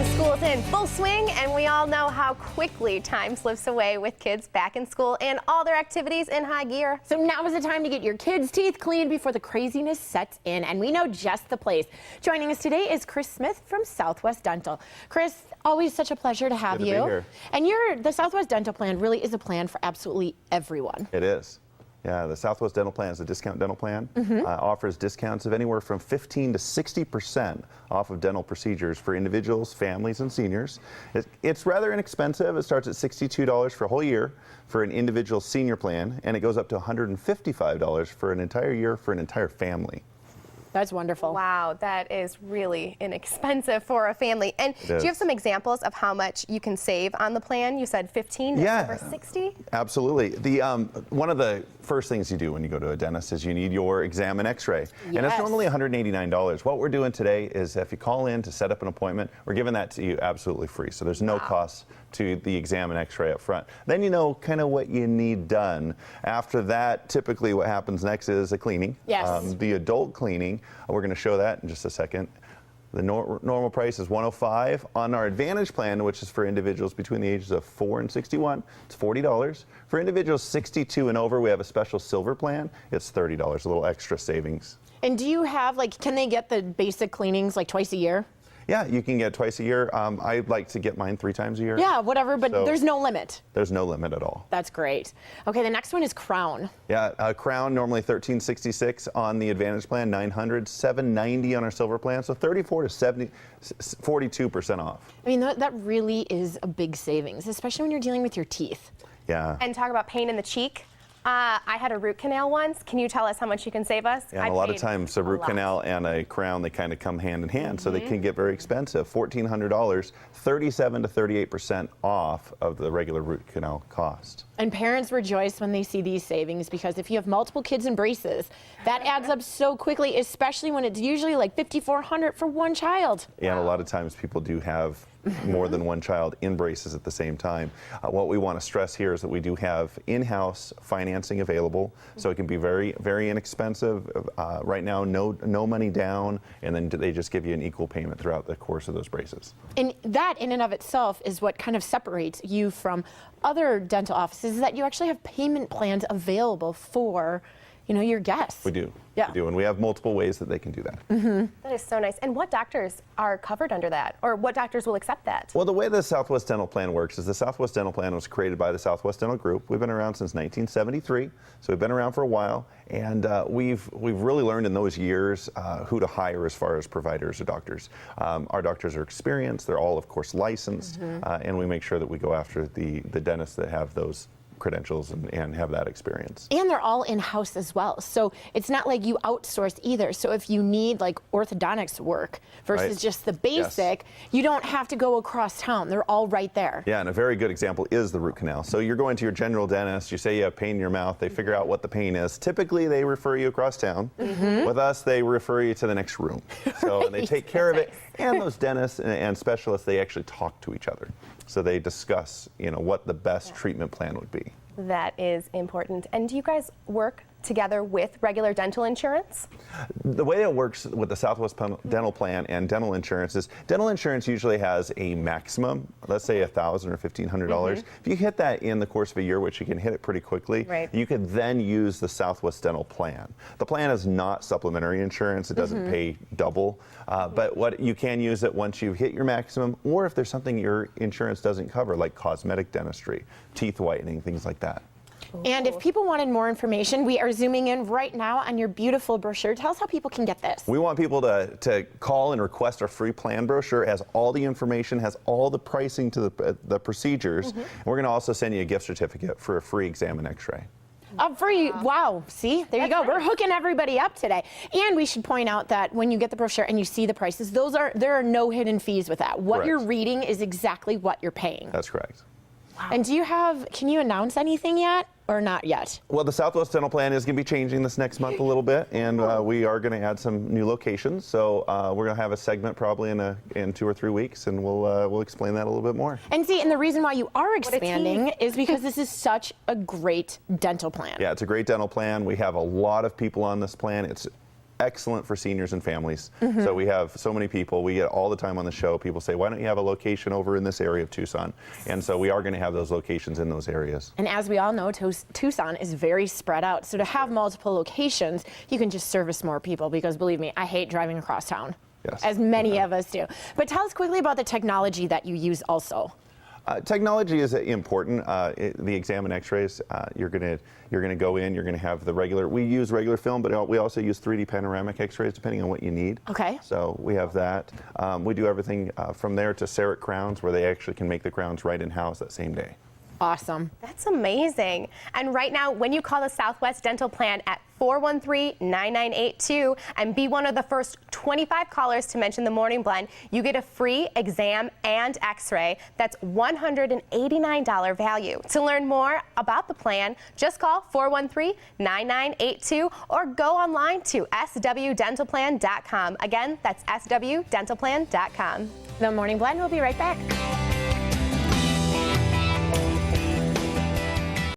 School's in full swing, and we all know how quickly time slips away with kids back in school and all their activities in high gear. So now is the time to get your kids' teeth cleaned before the craziness sets in, and we know just the place. Joining us today is Chris Smith from Southwest Dental. Chris, always such a pleasure to have Good to you. be here. And the Southwest Dental plan really is a plan for absolutely everyone. It is. Yeah, the Southwest Dental Plan is a discount dental plan. Offers discounts of anywhere from 15 to 60% off of dental procedures for individuals, families, and seniors. It's rather inexpensive. It starts at $62 for a whole year for an individual senior plan, and it goes up to $155 for an entire year for an entire family. That's wonderful. Wow, that is really inexpensive for a family. And do you have some examples of how much you can save on the plan? You said 15 to over 60? Absolutely. One of the first things you do when you go to a dentist is you need your exam and x-ray. And it's normally $189. What we're doing today is if you call in to set up an appointment, we're giving that to you absolutely free. So there's no cost to the exam and x-ray up front. Then you know kind of what you need done. After that, typically what happens next is a cleaning. Yes. The adult cleaning, we're going to show that in just a second. The normal price is $105. On our Advantage plan, which is for individuals between the ages of 4 and 61, it's $40. For individuals 62 and over, we have a special silver plan. It's $30, a little extra savings. And do you have, can they get the basic cleanings twice a year? Yeah, you can get twice a year. I like to get mine 3 times a year. Yeah, whatever, but there's no limit. There's no limit at all. That's great. Okay, the next one is Crown. Yeah, Crown normally $1,366 on the Advantage plan, $900, $790 on our Silver plan, so 34 to 70, 42% off. I mean, that really is a big savings, especially when you're dealing with your teeth. Yeah. And talk about pain in the cheek. I had a root canal once. Can you tell us how much you can save us? Yeah, and a lot of times a root canal and a crown, they kind of come hand in hand, so they can get very expensive. $1,400, 37 to 38% off of the regular root canal cost. And parents rejoice when they see these savings, because if you have multiple kids in braces, that adds up so quickly, especially when it's usually like $5,400 for one child. Yeah, and a lot of times people do have more than one child in braces at the same time. What we want to stress here is that we do have in-house financing available, so it can be very, very inexpensive. Right now, no money down, and then they just give you an equal payment throughout the course of those braces. And that in and of itself is what kind of separates you from other dental offices, is that you actually have payment plans available for your guests. We do. Yeah. We do, and we have multiple ways that they can do that. That is so nice. And what doctors are covered under that, or what doctors will accept that? Well, the way the Southwest Dental Plan works is the Southwest Dental Plan was created by the Southwest Dental Group. We've been around since 1973, so we've been around for a while, and we've really learned in those years who to hire as far as providers or doctors. Our doctors are experienced. They're all, of course, licensed, and we make sure that we go after the dentists that have those credentials and have that experience. And they're all in-house as well, so it's not like you outsource either. So if you need orthodontics work versus just the basic, you don't have to go across town. They're all right there. Yeah, and a very good example is the root canal. So you're going to your general dentist, you say you have pain in your mouth, they figure out what the pain is. Typically they refer you across town. With us, they refer you to the next room. So and they take care of it. And those dentists and specialists, they actually talk to each other. So they discuss, what the best treatment plan would be. That is important. And do you guys work together with regular dental insurance? The way it works with the Southwest Dental Plan and dental insurance is dental insurance usually has a maximum, let's say $1,000 or $1,500. If you hit that in the course of a year, which you can hit it pretty quickly, you could then use the Southwest Dental Plan. The plan is not supplementary insurance. It doesn't pay double, but what you can use it once you've hit your maximum, or if there's something your insurance doesn't cover, like cosmetic dentistry, teeth whitening, things like that. And if people wanted more information, we are zooming in right now on your beautiful brochure. Tell us how people can get this. We want people to call and request our free plan brochure. It has all the information, has all the pricing to the procedures. And we're going to also send you a gift certificate for a free exam and x-ray. Free, wow, see, there you go. We're hooking everybody up today. And we should point out that when you get the brochure and you see the prices, there are no hidden fees with that. What you're reading is exactly what you're paying. That's correct. Wow. And can you announce anything yet? Or not yet? Well, the Southwest Dental Plan is going to be changing this next month a little bit, and we are going to add some new locations. So we're going to have a segment probably in 2 or 3 weeks, and we'll explain that a little bit more. And see, and the reason why you are expanding is because this is such a great dental plan. Yeah, it's a great dental plan. We have a lot of people on this plan. It's excellent for seniors and families. So we have so many people, we get all the time on the show, people say, why don't you have a location over in this area of Tucson? And so we are going to have those locations in those areas. And as we all know, Tucson is very spread out. So to have multiple locations, you can just service more people, because believe me, I hate driving across town. Yes. As many of us do. But tell us quickly about the technology that you use also. Technology is important. The exam and X-rays, you're gonna go in. You're gonna have the regular. We use regular film, but we also use 3D panoramic X-rays depending on what you need. Okay. So we have that. We do everything from there to CEREC crowns, where they actually can make the crowns right in house that same day. Awesome. That's amazing. And right now, when you call the Southwest Dental Plan at 413-9982 and be one of the first 25 callers to mention the Morning Blend, you get a free exam and X-ray. That's $189 value. To learn more about the plan, just call 413-9982 or go online to swdentalplan.com. Again, that's swdentalplan.com. The Morning Blend will be right back.